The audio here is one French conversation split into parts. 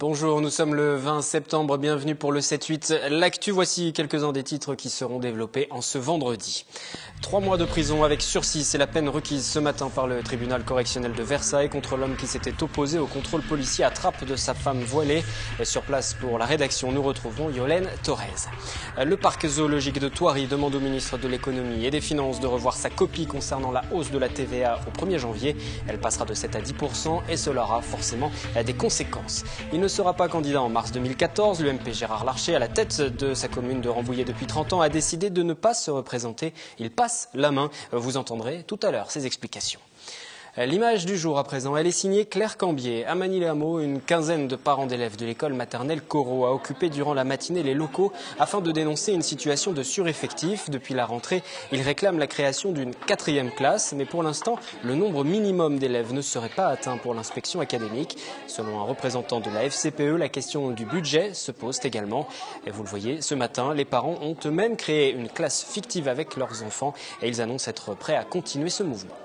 Bonjour, nous sommes le 20 septembre, bienvenue pour le 7-8. L'actu, voici quelques-uns des titres qui seront développés en ce vendredi. 3 mois de prison avec sursis, c'est la peine requise ce matin par le tribunal correctionnel de Versailles contre l'homme qui s'était opposé au contrôle policier à trappe de sa femme voilée. Sur place pour la rédaction, nous retrouvons Yolène Torres. Le parc zoologique de Thoiry demande au ministre de l'économie et des finances de revoir sa copie concernant la hausse de la TVA au 1er janvier. Elle passera de 7 à 10% et cela aura forcément des conséquences. Il ne sera pas candidat en mars 2014. L'UMP Gérard Larcher, à la tête de sa commune de Rambouillet depuis 30 ans, a décidé de ne pas se représenter. Il passe la main. Vous entendrez tout à l'heure ses explications. L'image du jour à présent, elle est signée Claire Cambier. À Manille-les-Hameaux, une quinzaine de parents d'élèves de l'école maternelle Corot a occupé durant la matinée les locaux afin de dénoncer une situation de sureffectif. Depuis la rentrée, ils réclament la création d'une 4e classe, mais pour l'instant, le nombre minimum d'élèves ne serait pas atteint pour l'inspection académique. Selon un représentant de la FCPE, la question du budget se pose également. Et vous le voyez, ce matin, les parents ont eux-mêmes créé une classe fictive avec leurs enfants et ils annoncent être prêts à continuer ce mouvement.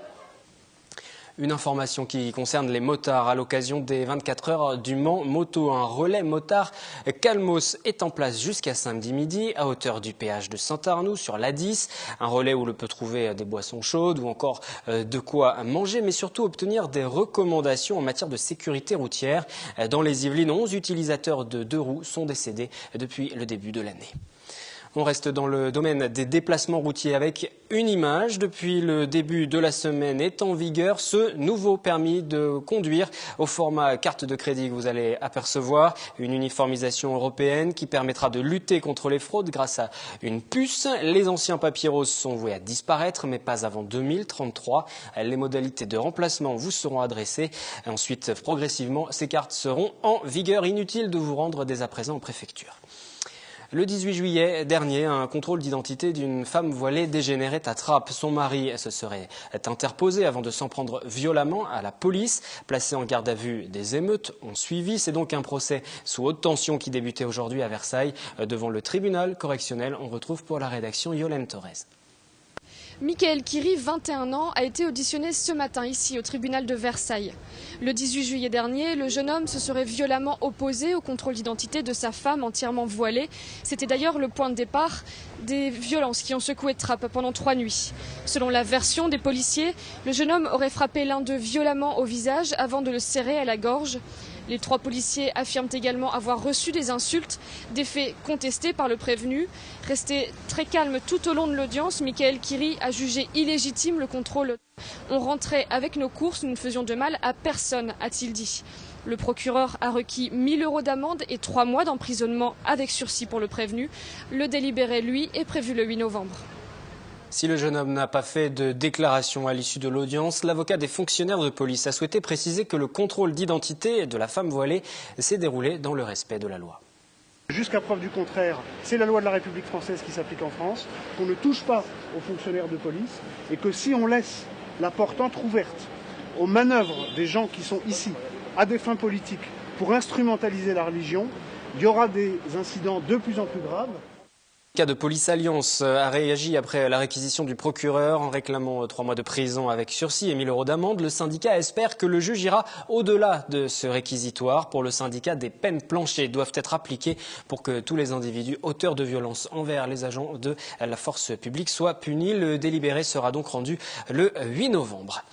Une information qui concerne les motards à l'occasion des 24 heures du Mans Moto. Un relais motard Calmos est en place jusqu'à samedi midi à hauteur du péage de Saint-Arnoux sur l'A10. Un relais où l'on peut trouver des boissons chaudes ou encore de quoi manger, mais surtout obtenir des recommandations en matière de sécurité routière. Dans les Yvelines, 11 utilisateurs de 2 roues sont décédés depuis le début de l'année. On reste dans le domaine des déplacements routiers avec une image. Depuis le début de la semaine est en vigueur ce nouveau permis de conduire au format carte de crédit que vous allez apercevoir. Une uniformisation européenne qui permettra de lutter contre les fraudes grâce à une puce. Les anciens papiers roses sont voués à disparaître, mais pas avant 2033. Les modalités de remplacement vous seront adressées. Ensuite, progressivement, ces cartes seront en vigueur. Inutile de vous rendre dès à présent en préfecture. Le 18 juillet dernier, un contrôle d'identité d'une femme voilée dégénérait à Trappes. Son mari se serait interposé avant de s'en prendre violemment à la police. Placé en garde à vue, des émeutes ont suivi. C'est donc un procès sous haute tension qui débutait aujourd'hui à Versailles. Devant le tribunal correctionnel, on retrouve pour la rédaction Yolène Torres. Mickaël Kiri, 21 ans, a été auditionné ce matin ici au tribunal de Versailles. Le 18 juillet dernier, le jeune homme se serait violemment opposé au contrôle d'identité de sa femme entièrement voilée. C'était d'ailleurs le point de départ des violences qui ont secoué Trappes pendant 3 nuits. Selon la version des policiers, le jeune homme aurait frappé l'un d'eux violemment au visage avant de le serrer à la gorge. Les 3 policiers affirment également avoir reçu des insultes, des faits contestés par le prévenu. Resté très calme tout au long de l'audience, Mickaël Kiri a jugé illégitime le contrôle. On rentrait avec nos courses, nous ne faisions de mal à personne, a-t-il dit. Le procureur a requis 1 000 € d'amende et 3 mois d'emprisonnement avec sursis pour le prévenu. Le délibéré, lui, est prévu le 8 novembre. Si le jeune homme n'a pas fait de déclaration à l'issue de l'audience, l'avocat des fonctionnaires de police a souhaité préciser que le contrôle d'identité de la femme voilée s'est déroulé dans le respect de la loi. Jusqu'à preuve du contraire, c'est la loi de la République française qui s'applique en France, qu'on ne touche pas aux fonctionnaires de police et que si on laisse la porte entrouverte aux manœuvres des gens qui sont ici à des fins politiques pour instrumentaliser la religion, il y aura des incidents de plus en plus graves. Le syndicat de Police Alliance a réagi après la réquisition du procureur en réclamant 3 mois de prison avec sursis et 1 000 € d'amende. Le syndicat espère que le juge ira au-delà de ce réquisitoire. Pour le syndicat, des peines planchers doivent être appliquées pour que tous les individus auteurs de violences envers les agents de la force publique soient punis. Le délibéré sera donc rendu le 8 novembre.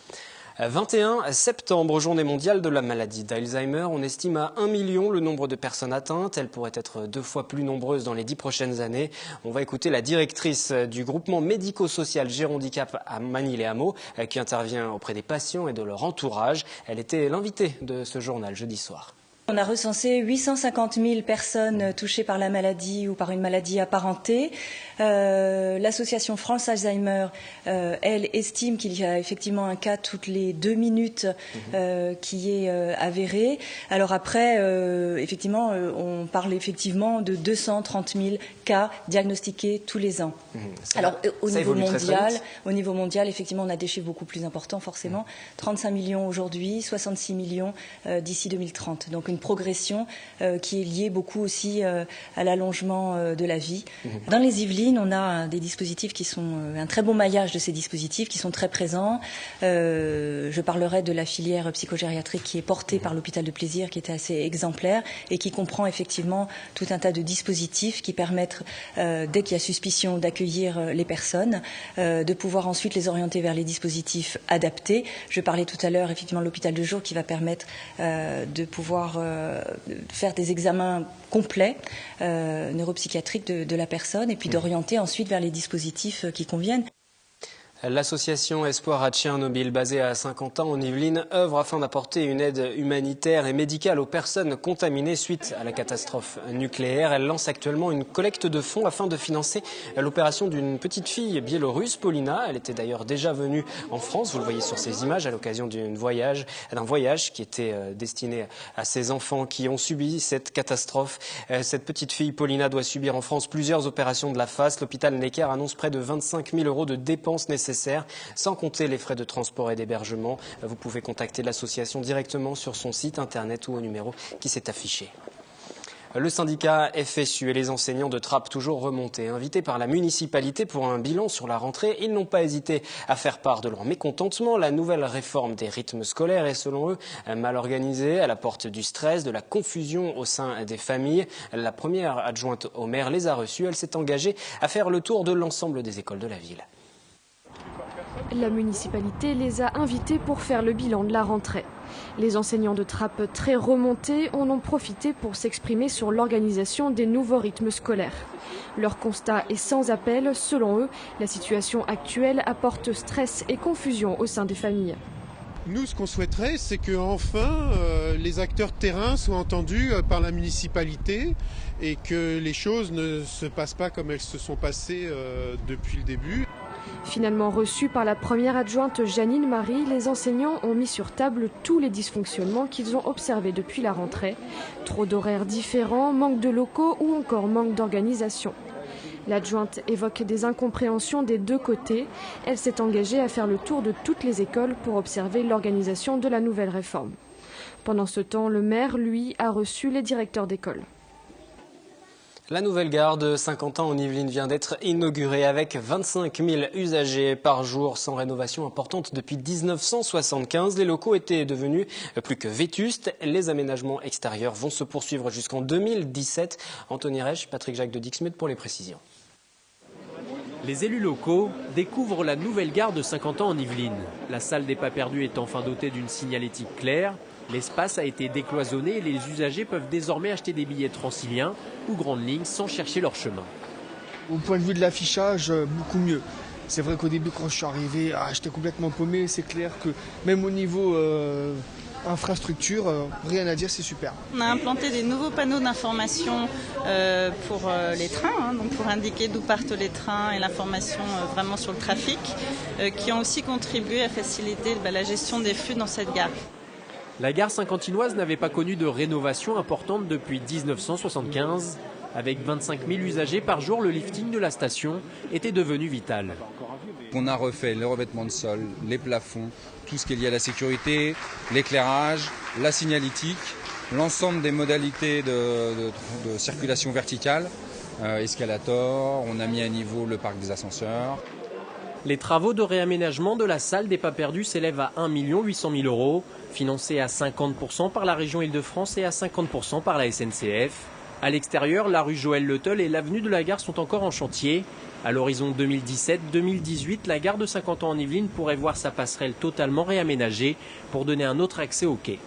21 septembre, journée mondiale de la maladie d'Alzheimer. On estime à 1 million le nombre de personnes atteintes. Elles pourraient être 2 fois plus nombreuses dans les 10 prochaines années. On va écouter la directrice du groupement médico-social Gérondicap à Manille-les-Hameaux qui intervient auprès des patients et de leur entourage. Elle était l'invitée de ce journal jeudi soir. On a recensé 850 000 personnes touchées par la maladie ou par une maladie apparentée. L'association France Alzheimer, elle, estime qu'il y a effectivement un cas toutes les 2 minutes qui est avéré. Alors après, effectivement, on parle effectivement de 230 000 cas diagnostiqués tous les ans. Alors au niveau mondial, effectivement, on a des chiffres beaucoup plus importants, forcément. 35 millions aujourd'hui, 66 millions d'ici 2030. Donc une progression qui est liée beaucoup aussi à l'allongement de la vie. Dans les Yvelines, on a des dispositifs qui sont un très bon maillage de ces dispositifs qui sont très présents. Je parlerai de la filière psychogériatrique qui est portée par l'hôpital de Plaisir, qui était assez exemplaire et qui comprend effectivement tout un tas de dispositifs qui permettent, dès qu'il y a suspicion, d'accueillir les personnes, de pouvoir ensuite les orienter vers les dispositifs adaptés. Je parlais tout à l'heure effectivement de l'hôpital de jour qui va permettre de pouvoir faire des examens complets neuropsychiatriques de la personne et puis d'orienter ensuite vers les dispositifs qui conviennent. L'association Espoir à Tchernobyl, basée à Saint-Quentin en Yvelines, œuvre afin d'apporter une aide humanitaire et médicale aux personnes contaminées suite à la catastrophe nucléaire. Elle lance actuellement une collecte de fonds afin de financer l'opération d'une petite fille biélorusse, Paulina. Elle était d'ailleurs déjà venue en France, vous le voyez sur ces images, à l'occasion d'un voyage qui était destiné à ces enfants qui ont subi cette catastrophe. Cette petite fille, Paulina, doit subir en France plusieurs opérations de la face. L'hôpital Necker annonce près de 25 000 € de dépenses nécessaires, sans compter les frais de transport et d'hébergement. Vous pouvez contacter l'association directement sur son site internet ou au numéro qui s'est affiché. Le syndicat FSU et les enseignants de Trappes toujours remontés. Invités par la municipalité pour un bilan sur la rentrée, ils n'ont pas hésité à faire part de leur mécontentement. La nouvelle réforme des rythmes scolaires est selon eux mal organisée. Elle apporte du stress, de la confusion au sein des familles. La première adjointe au maire les a reçus. Elle s'est engagée à faire le tour de l'ensemble des écoles de la ville. La municipalité les a invités pour faire le bilan de la rentrée. Les enseignants de Trappes très remontés en ont profité pour s'exprimer sur l'organisation des nouveaux rythmes scolaires. Leur constat est sans appel. Selon eux, la situation actuelle apporte stress et confusion au sein des familles. Nous, ce qu'on souhaiterait, c'est que enfin les acteurs de terrain soient entendus par la municipalité et que les choses ne se passent pas comme elles se sont passées depuis le début. Finalement reçus par la première adjointe Janine Marie, les enseignants ont mis sur table tous les dysfonctionnements qu'ils ont observés depuis la rentrée. Trop d'horaires différents, manque de locaux ou encore manque d'organisation. L'adjointe évoque des incompréhensions des deux côtés. Elle s'est engagée à faire le tour de toutes les écoles pour observer l'organisation de la nouvelle réforme. Pendant ce temps, le maire, lui, a reçu les directeurs d'école. La nouvelle gare de Saint-Quentin en Yvelines vient d'être inaugurée avec 25 000 usagers par jour, sans rénovation importante depuis 1975. Les locaux étaient devenus plus que vétustes. Les aménagements extérieurs vont se poursuivre jusqu'en 2017. Anthony Reich, Patrick Jacques de Dixmude pour les précisions. Les élus locaux découvrent la nouvelle gare de Saint-Quentin en Yvelines. La salle des pas perdus est enfin dotée d'une signalétique claire. L'espace a été décloisonné et les usagers peuvent désormais acheter des billets Transilien ou Grande Ligne sans chercher leur chemin. Au point de vue de l'affichage, beaucoup mieux. C'est vrai qu'au début, quand je suis arrivé, j'étais complètement paumé. C'est clair que même au niveau infrastructure, rien à dire, c'est super. On a implanté des nouveaux panneaux d'information pour les trains, donc pour indiquer d'où partent les trains et l'information vraiment sur le trafic, qui ont aussi contribué à faciliter la gestion des flux dans cette gare. La gare saint-quentinoise n'avait pas connu de rénovation importante depuis 1975. Avec 25 000 usagers par jour, le lifting de la station était devenu vital. On a refait le revêtement de sol, les plafonds, tout ce qui est lié à la sécurité, l'éclairage, la signalétique, l'ensemble des modalités de circulation verticale, escalator, on a mis à niveau le parc des ascenseurs. Les travaux de réaménagement de la salle des pas perdus s'élèvent à 1 800 000 €, financés à 50% par la région Île-de-France et à 50% par la SNCF. À l'extérieur, la rue Joël Leteul et l'avenue de la Gare sont encore en chantier. À l'horizon 2017-2018, la gare de Saint-Quentin en Yvelines pourrait voir sa passerelle totalement réaménagée pour donner un autre accès au quai.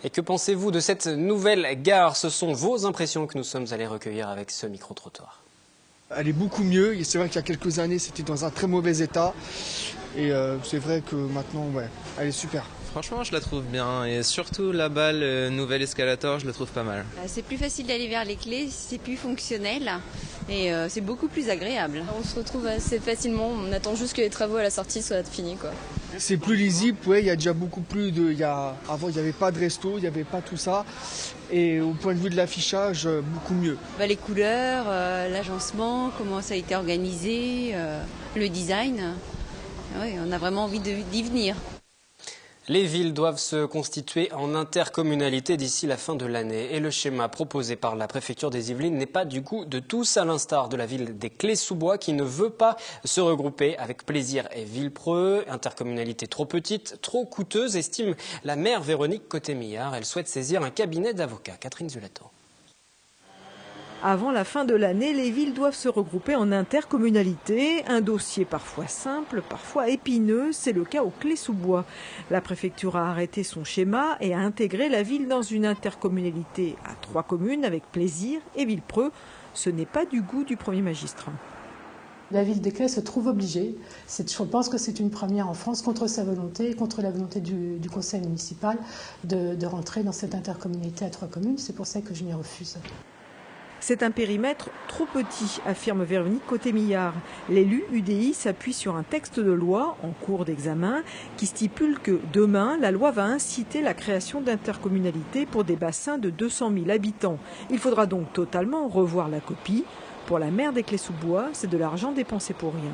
Et que pensez-vous de cette nouvelle gare? Ce sont vos impressions que nous sommes allés recueillir avec ce micro-trottoir. Elle est beaucoup mieux. C'est vrai qu'il y a quelques années, c'était dans un très mauvais état. Et c'est vrai que maintenant, elle est super. Franchement, je la trouve bien. Et surtout, là-bas, le nouvel escalator, je le trouve pas mal. C'est plus facile d'aller vers les clés, c'est plus fonctionnel. Et c'est beaucoup plus agréable. On se retrouve assez facilement. On attend juste que les travaux à la sortie soient finis, quoi. C'est plus lisible, il y a déjà beaucoup plus de... Avant, il n'y avait pas de resto, il n'y avait pas tout ça. Et au point de vue de l'affichage, beaucoup mieux. Les couleurs, l'agencement, comment ça a été organisé, le design. Oui, on a vraiment envie d'y venir. Les villes doivent se constituer en intercommunalité d'ici la fin de l'année. Et le schéma proposé par la préfecture des Yvelines n'est pas du goût de tous, à l'instar de la ville des Clés-sous-Bois qui ne veut pas se regrouper avec Plaisir et Villepreux. Intercommunalité trop petite, trop coûteuse, estime la maire Véronique Côté-Millard. Elle souhaite saisir un cabinet d'avocats. Catherine Zulato. Avant la fin de l'année, les villes doivent se regrouper en intercommunalité. Un dossier parfois simple, parfois épineux. C'est le cas au Clés-sous-Bois. La préfecture a arrêté son schéma et a intégré la ville dans une intercommunalité à 3 communes avec Plaisir et Villepreux. Ce n'est pas du goût du premier magistrat. La ville des Clés se trouve obligée, je pense que c'est une première en France, contre sa volonté, contre la volonté du conseil municipal, de rentrer dans cette intercommunalité à 3 communes. C'est pour ça que je m'y refuse. C'est un périmètre trop petit, affirme Véronique Côté-Millard. L'élu UDI s'appuie sur un texte de loi en cours d'examen qui stipule que demain, la loi va inciter la création d'intercommunalités pour des bassins de 200 000 habitants. Il faudra donc totalement revoir la copie. Pour la maire des Clés-sous-Bois, c'est de l'argent dépensé pour rien.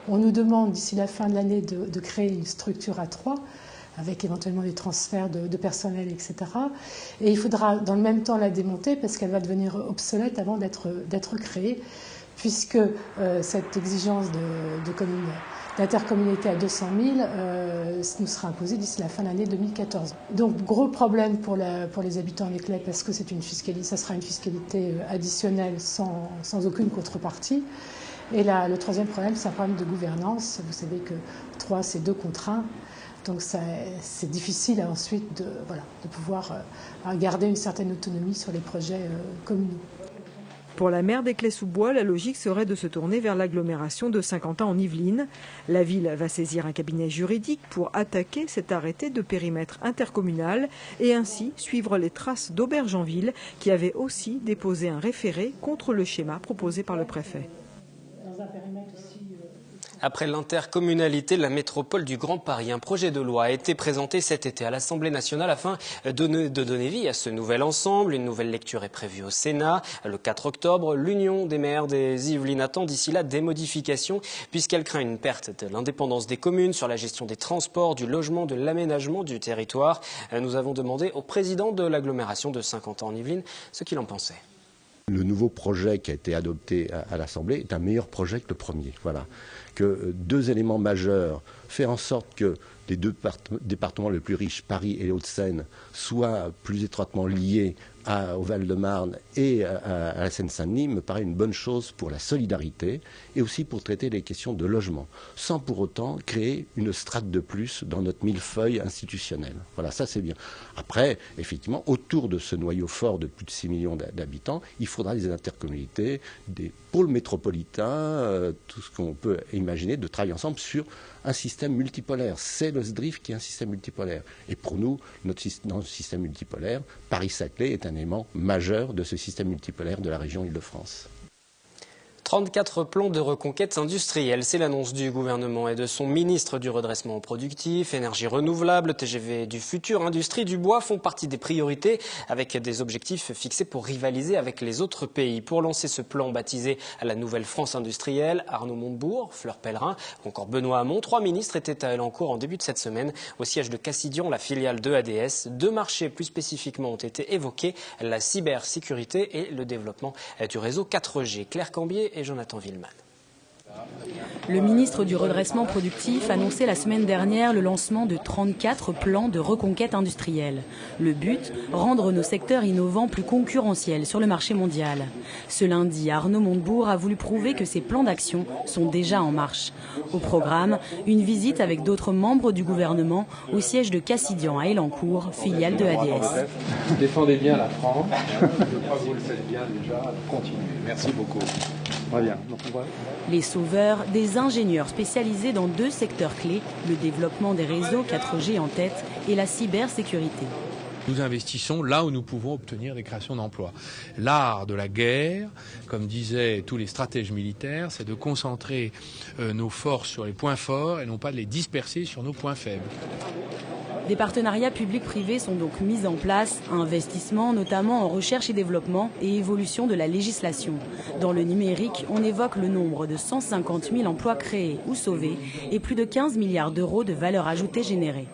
On nous demande d'ici la fin de l'année de créer une structure à 3, avec éventuellement des transferts de personnel, etc. Et il faudra dans le même temps la démonter parce qu'elle va devenir obsolète avant d'être créée, puisque cette exigence d'intercommunalité à 200 000 nous sera imposée d'ici la fin de l'année 2014. Donc gros problème pour les habitants des Clés parce que ça sera une fiscalité additionnelle sans aucune contrepartie. Et là, le troisième problème, c'est un problème de gouvernance. Vous savez que 3, c'est 2 contre 1. Donc c'est difficile ensuite de pouvoir garder une certaine autonomie sur les projets communaux. Pour la maire des Clés-sous-Bois, la logique serait de se tourner vers l'agglomération de Saint-Quentin en Yvelines. La ville va saisir un cabinet juridique pour attaquer cet arrêté de périmètre intercommunal et ainsi suivre les traces d'Aubergenville qui avait aussi déposé un référé contre le schéma proposé par le préfet. Après l'intercommunalité, la métropole du Grand Paris, un projet de loi a été présenté cet été à l'Assemblée nationale afin de donner vie à ce nouvel ensemble. Une nouvelle lecture est prévue au Sénat. Le 4 octobre, l'Union des maires des Yvelines attend d'ici là des modifications puisqu'elle craint une perte de l'indépendance des communes sur la gestion des transports, du logement, de l'aménagement du territoire. Nous avons demandé au président de l'agglomération de Saint-Quentin en Yvelines ce qu'il en pensait. Le nouveau projet qui a été adopté à l'Assemblée est un meilleur projet que le premier. Voilà. Que 2 éléments majeurs, faire en sorte que les 2 départements les plus riches, Paris et les Hauts-de-Seine, soient plus étroitement liés au Val-de-Marne et à la Seine-Saint-Denis me paraît une bonne chose pour la solidarité et aussi pour traiter les questions de logement, sans pour autant créer une strate de plus dans notre millefeuille institutionnel. Voilà, ça c'est bien. Après, effectivement, autour de ce noyau fort de plus de 6 millions d'habitants, il faudra des intercommunalités, des pôles métropolitains, tout ce qu'on peut imaginer de travailler ensemble sur un système multipolaire. C'est le SDRIF qui est un système multipolaire. Et pour nous, notre système multipolaire, Paris-Saclay est un élément majeur de ce système multipolaire de la région Île-de-France. 34 plans de reconquête industrielle, c'est l'annonce du gouvernement et de son ministre du redressement productif. Énergie renouvelable, TGV du futur, industrie du bois font partie des priorités avec des objectifs fixés pour rivaliser avec les autres pays. Pour lancer ce plan baptisé à la Nouvelle France industrielle, Arnaud Montebourg, Fleur Pellerin ou encore Benoît Hamon, 3 ministres étaient à Elancourt en début de cette semaine au siège de Cassidian, la filiale de ADS. 2 marchés plus spécifiquement ont été évoqués, la cybersécurité et le développement du réseau 4G. Claire Cambier et Jonathan Villeman. Le ministre du redressement productif annonçait la semaine dernière le lancement de 34 plans de reconquête industrielle. Le but, rendre nos secteurs innovants plus concurrentiels sur le marché mondial. Ce lundi, Arnaud Montebourg a voulu prouver que ces plans d'action sont déjà en marche. Au programme, une visite avec d'autres membres du gouvernement au siège de Cassidian à Elancourt, filiale de ADS. Vous défendez bien la France. Je crois que vous le faites bien déjà. Continuez. Merci beaucoup. Bien. Les sauveurs, des ingénieurs spécialisés dans 2 secteurs clés, le développement des réseaux 4G en tête et la cybersécurité. Nous investissons là où nous pouvons obtenir des créations d'emplois. L'art de la guerre, comme disaient tous les stratèges militaires, c'est de concentrer nos forces sur les points forts et non pas de les disperser sur nos points faibles. Des partenariats publics-privés sont donc mis en place, investissements notamment en recherche et développement et évolution de la législation. Dans le numérique, on évoque le nombre de 150 000 emplois créés ou sauvés et plus de 15 milliards d'euros de valeur ajoutée générée.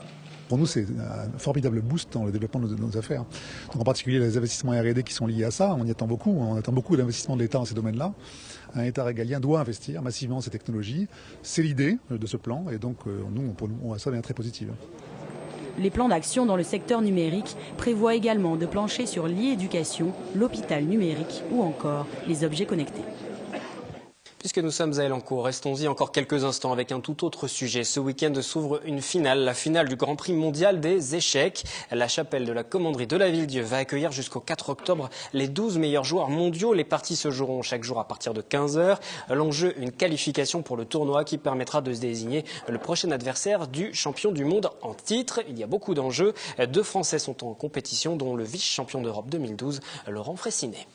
pour nous, c'est un formidable boost dans le développement de nos affaires. Donc en particulier les investissements R&D qui sont liés à ça, on y attend beaucoup. On attend beaucoup d'investissements de l'État dans ces domaines-là. Un État régalien doit investir massivement dans ces technologies. C'est l'idée de ce plan, et donc nous, pour nous, on voit ça bien très positive. Les plans d'action dans le secteur numérique prévoient également de plancher sur l'e-éducation, l'hôpital numérique ou encore les objets connectés. Puisque nous sommes à Elancourt, restons-y encore quelques instants avec un tout autre sujet. Ce week-end s'ouvre une finale, la finale du Grand Prix mondial des échecs. La chapelle de la commanderie de la Ville-Dieu va accueillir jusqu'au 4 octobre les 12 meilleurs joueurs mondiaux. Les parties se joueront chaque jour à partir de 15h. L'enjeu, une qualification pour le tournoi qui permettra de se désigner le prochain adversaire du champion du monde en titre. Il y a beaucoup d'enjeux. 2 Français sont en compétition, dont le vice-champion d'Europe 2012, Laurent Fraissinet.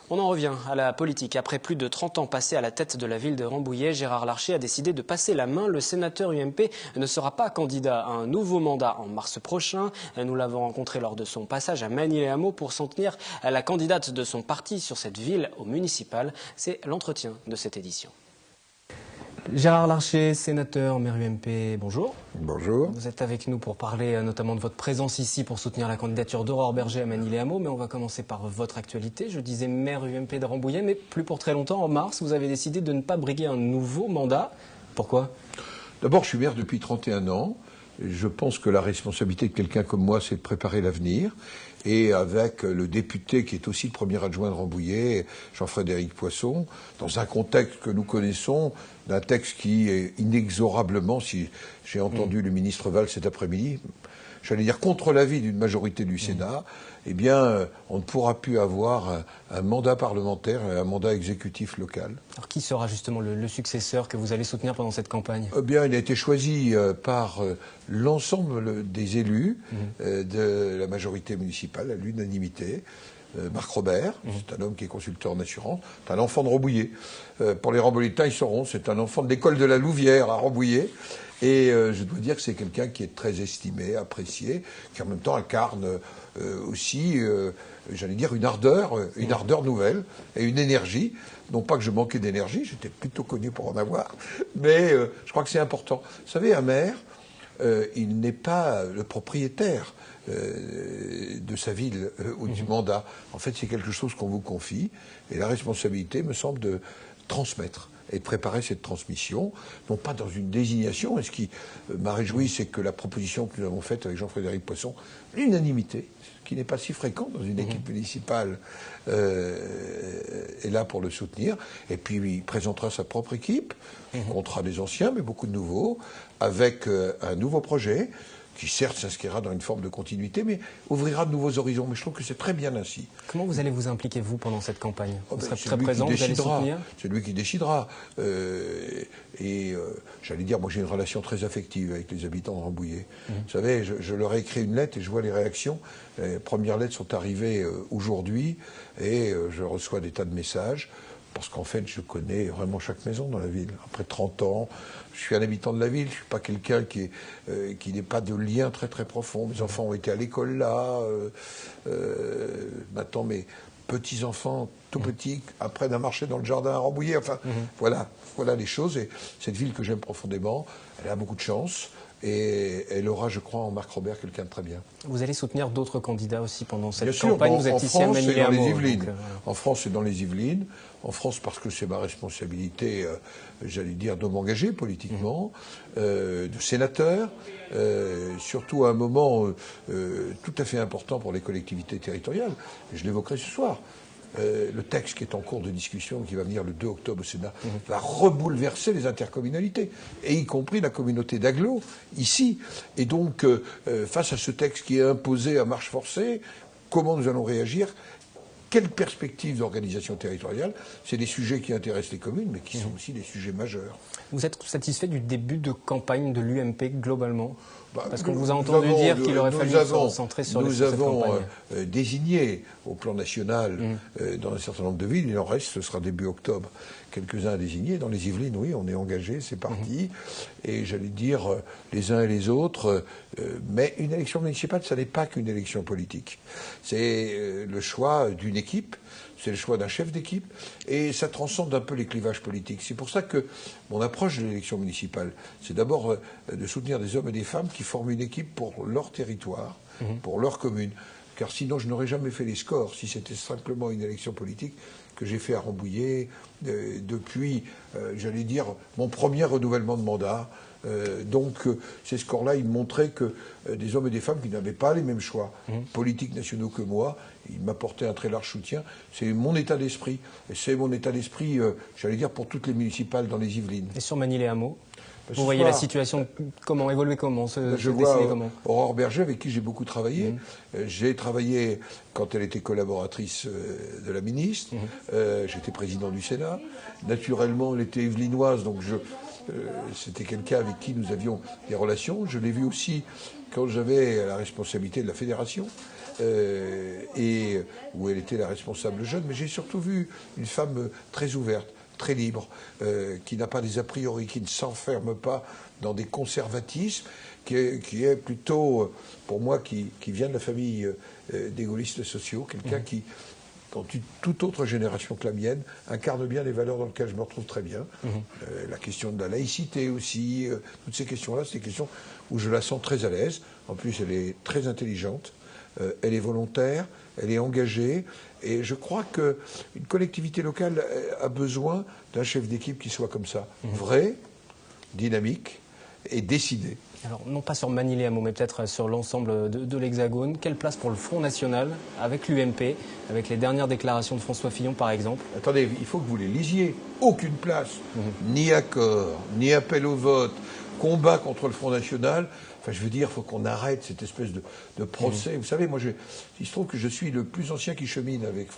On en revient à la politique. Après plus de 30 ans passés à la tête de la ville de Rambouillet, Gérard Larcher a décidé de passer la main. Le sénateur UMP ne sera pas candidat à un nouveau mandat en mars prochain. Nous l'avons rencontré lors de son passage à Magny-les-Hameaux pour soutenir la candidate de son parti sur cette ville au municipal. C'est l'entretien de cette édition. Gérard Larcher, sénateur, maire UMP, bonjour. Bonjour. Vous êtes avec nous pour parler notamment de votre présence ici pour soutenir la candidature d'Aurore Berger à Magny-les-Hameaux, mais on va commencer par votre actualité. Je disais maire UMP de Rambouillet, mais plus pour très longtemps. En mars, vous avez décidé de ne pas briguer un nouveau mandat. Pourquoi ? D'abord, je suis maire depuis 31 ans. Je pense que la responsabilité de quelqu'un comme moi, c'est de préparer l'avenir. Et avec le député qui est aussi le premier adjoint de Rambouillet, Jean-Frédéric Poisson, dans un contexte que nous connaissons, d'un texte qui est inexorablement, si j'ai entendu le ministre Valls cet après-midi, j'allais dire contre l'avis d'une majorité du Sénat, eh bien, on ne pourra plus avoir un mandat parlementaire et un mandat exécutif local. Alors, qui sera justement le successeur que vous allez soutenir pendant cette campagne ? Eh bien, il a été choisi par l'ensemble des élus de la majorité municipale, à l'unanimité. Marc Robert, c'est un homme qui est consultant en assurance, c'est un enfant de Rambouillet. Pour les Rambouilletains, ils sauront, c'est un enfant de l'école de la Louvière à Rambouillet. Et je dois dire que c'est quelqu'un qui est très estimé, apprécié, qui en même temps incarne aussi, j'allais dire, une ardeur nouvelle et une énergie. Non pas que je manquais d'énergie, j'étais plutôt connu pour en avoir, mais je crois que c'est important. Vous savez, un maire, il n'est pas le propriétaire de sa ville ou du mandat. En fait, c'est quelque chose qu'on vous confie, et la responsabilité me semble de transmettre et de préparer cette transmission, non pas dans une désignation. Et ce qui m'a réjoui, c'est que la proposition que nous avons faite avec Jean-Frédéric Poisson, l'unanimité, ce qui n'est pas si fréquent dans une équipe municipale, est là pour le soutenir. Et puis il présentera sa propre équipe, comptera des anciens, mais beaucoup de nouveaux, avec un nouveau projet, qui certes s'inscrira dans une forme de continuité, mais ouvrira de nouveaux horizons. Mais je trouve que c'est très bien ainsi. Comment vous allez vous impliquer, vous, pendant cette campagne ? Vous serez très présent, vous allez soutenir ? C'est lui qui décidera. J'allais dire, moi j'ai une relation très affective avec les habitants de Rambouillet. Vous savez, je leur ai écrit une lettre et je vois les réactions. Les premières lettres sont arrivées aujourd'hui et je reçois des tas de messages. Parce qu'en fait, je connais vraiment chaque maison dans la ville. Après 30 ans, je suis un habitant de la ville, je ne suis pas quelqu'un qui n'ait pas de lien très très profond. Mes enfants ont été à l'école là. Maintenant, mes petits-enfants, tout petits, apprennent à marcher dans le jardin à Rambouillet. Enfin, voilà les choses. Et cette ville que j'aime profondément, elle a beaucoup de chance. Et elle aura, je crois, en Marc Robert, quelqu'un de très bien. Vous allez soutenir d'autres candidats aussi pendant cette Bien campagne. Sûr, vous êtes en ici à France, c'est dans les Yvelines. Donc, En France, c'est dans les Yvelines. En France, parce que c'est ma responsabilité, j'allais dire, de m'engager politiquement, de sénateur, surtout à un moment tout à fait important pour les collectivités territoriales. Et je l'évoquerai ce soir. Le texte qui est en cours de discussion, qui va venir le 2 octobre au Sénat, va rebouleverser les intercommunalités, et y compris la communauté d'Aglo, ici. Et donc, face à ce texte qui est imposé à marche forcée, comment nous allons réagir ? Quelle perspective d'organisation territoriale ? C'est des sujets qui intéressent les communes, mais qui sont aussi des sujets majeurs. Vous êtes satisfait du début de campagne de l'UMP globalement ? Parce qu'on vous a entendu dire qu'il aurait fallu se concentrer sur cette campagne. Nous avons désigné au plan national dans un certain nombre de villes, il en reste, ce sera début octobre, quelques-uns à désigner. Dans les Yvelines, oui, on est engagé, c'est parti. Et j'allais dire les uns et les autres, mais une élection municipale, ça n'est pas qu'une élection politique. C'est le choix d'une d'une équipe, c'est le choix d'un chef d'équipe, et ça transcende un peu les clivages politiques. C'est pour ça que mon approche de l'élection municipale, c'est d'abord de soutenir des hommes et des femmes qui forment une équipe pour leur territoire, pour leur commune. Car sinon, je n'aurais jamais fait les scores si c'était simplement une élection politique que j'ai fait à Rambouillet depuis, j'allais dire, mon premier renouvellement de mandat. Donc ces scores-là, ils montraient que des hommes et des femmes qui n'avaient pas les mêmes choix politiques nationaux que moi, ils m'apportaient un très large soutien. C'est mon état d'esprit. Et c'est mon état d'esprit, j'allais dire, pour toutes les municipales dans les Yvelines. Et sur Magny-les-Hameaux, vous voyez la situation comment évoluer, comment se dessiner, comment Aurore Berger, avec qui j'ai beaucoup travaillé. J'ai travaillé quand elle était collaboratrice de la ministre. J'étais président du Sénat. Naturellement, elle était yvelinoise, donc c'était quelqu'un avec qui nous avions des relations. Je l'ai vu aussi quand j'avais la responsabilité de la fédération, et où elle était la responsable jeune. Mais j'ai surtout vu une femme très ouverte, très libre, qui n'a pas des a priori, qui ne s'enferme pas dans des conservatismes, qui est plutôt, pour moi, qui vient de la famille des gaullistes sociaux, quelqu'un qui, dans toute autre génération que la mienne, incarne bien les valeurs dans lesquelles je me retrouve très bien. La question de la laïcité aussi, toutes ces questions-là, c'est des questions où je la sens très à l'aise. En plus, elle est très intelligente, elle est volontaire, elle est engagée. Et je crois qu'une collectivité locale a besoin d'un chef d'équipe qui soit comme ça, vrai, dynamique et décidé. Alors, non pas sur Magny-les-Hameaux, mais peut-être sur l'ensemble de l'Hexagone. Quelle place pour le Front National, avec l'UMP, avec les dernières déclarations de François Fillon, par exemple? Attendez, il faut que vous les lisiez. Aucune place, ni accord, ni appel au vote, combat contre le Front National. Enfin, je veux dire, il faut qu'on arrête cette espèce de procès. Vous savez, moi, il se trouve que je suis le plus ancien qui chemine avec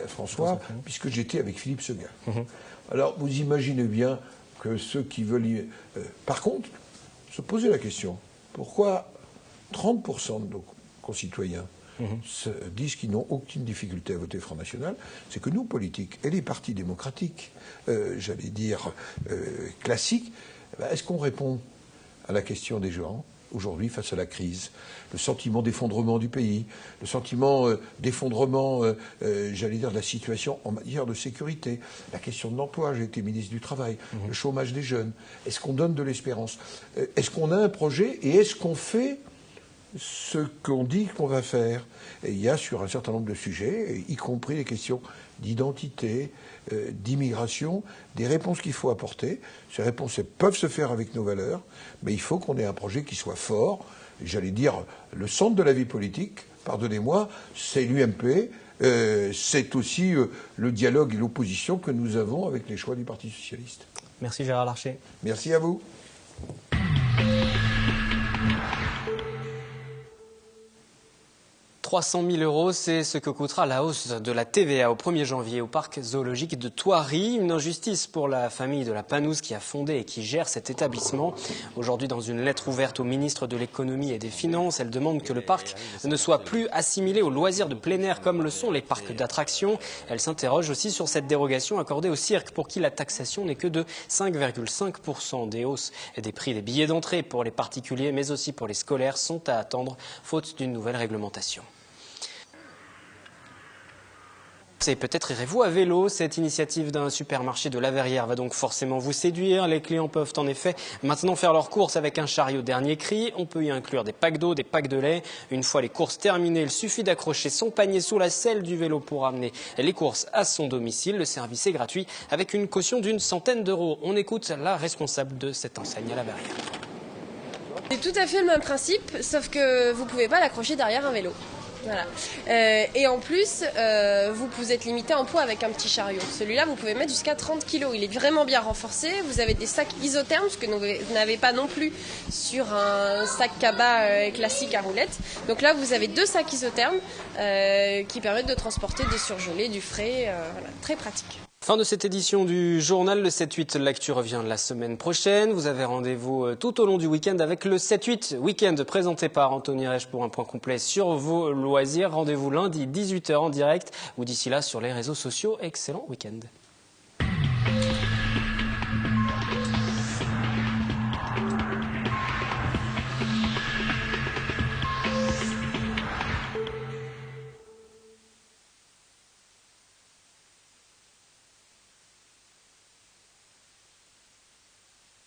François, puisque j'étais avec Philippe Seguin. Alors, vous imaginez bien que ceux qui veulent... par contre, se poser la question, pourquoi 30% de nos concitoyens se disent qu'ils n'ont aucune difficulté à voter Front National? C'est que nous, politiques, et les partis démocratiques, j'allais dire classiques, est-ce qu'on répond à la question des gens aujourd'hui face à la crise, le sentiment d'effondrement du pays, le sentiment d'effondrement, j'allais dire, de la situation en matière de sécurité, la question de l'emploi, j'ai été ministre du Travail, le chômage des jeunes, est-ce qu'on donne de l'espérance, est-ce qu'on a un projet et est-ce qu'on fait ce qu'on dit qu'on va faire? Et il y a sur un certain nombre de sujets, y compris les questions d'identité, d'immigration, des réponses qu'il faut apporter. Ces réponses peuvent se faire avec nos valeurs, mais il faut qu'on ait un projet qui soit fort. J'allais dire, le centre de la vie politique, pardonnez-moi, c'est l'UMP, c'est aussi le dialogue et l'opposition que nous avons avec les choix du Parti Socialiste. Merci Gérard Larcher. Merci à vous. 300 000 €, c'est ce que coûtera la hausse de la TVA au 1er janvier au parc zoologique de Thoiry. Une injustice pour la famille de la Panouse qui a fondé et qui gère cet établissement. Aujourd'hui, dans une lettre ouverte au ministre de l'Économie et des Finances, elle demande que le parc ne soit plus assimilé aux loisirs de plein air comme le sont les parcs d'attractions. Elle s'interroge aussi sur cette dérogation accordée au cirque pour qui la taxation n'est que de 5,5%. Des hausses et des prix des billets d'entrée pour les particuliers mais aussi pour les scolaires sont à attendre faute d'une nouvelle réglementation. Et peut-être irez-vous à vélo. Cette initiative d'un supermarché de La Verrière va donc forcément vous séduire. Les clients peuvent en effet maintenant faire leurs courses avec un chariot dernier cri. On peut y inclure des packs d'eau, des packs de lait. Une fois les courses terminées, il suffit d'accrocher son panier sous la selle du vélo pour amener les courses à son domicile. Le service est gratuit avec une caution d'une centaine d'euros. On écoute la responsable de cette enseigne à La Verrière. C'est tout à fait le même principe, sauf que vous ne pouvez pas l'accrocher derrière un vélo. Voilà. Et en plus, vous êtes limité en poids avec un petit chariot. Celui-là, vous pouvez mettre jusqu'à 30 kg. Il est vraiment bien renforcé. Vous avez des sacs isothermes, ce que vous n'avez pas non plus sur un sac cabas classique à roulettes. Donc là, vous avez 2 sacs isothermes qui permettent de transporter des surgelés, du frais. Voilà, très pratique. Fin de cette édition du journal. Le 7-8, l'actu revient la semaine prochaine. Vous avez rendez-vous tout au long du week-end avec le 7-8 week-end présenté par Anthony Reich pour un point complet sur vos loisirs. Rendez-vous lundi 18h en direct ou d'ici là sur les réseaux sociaux. Excellent week-end.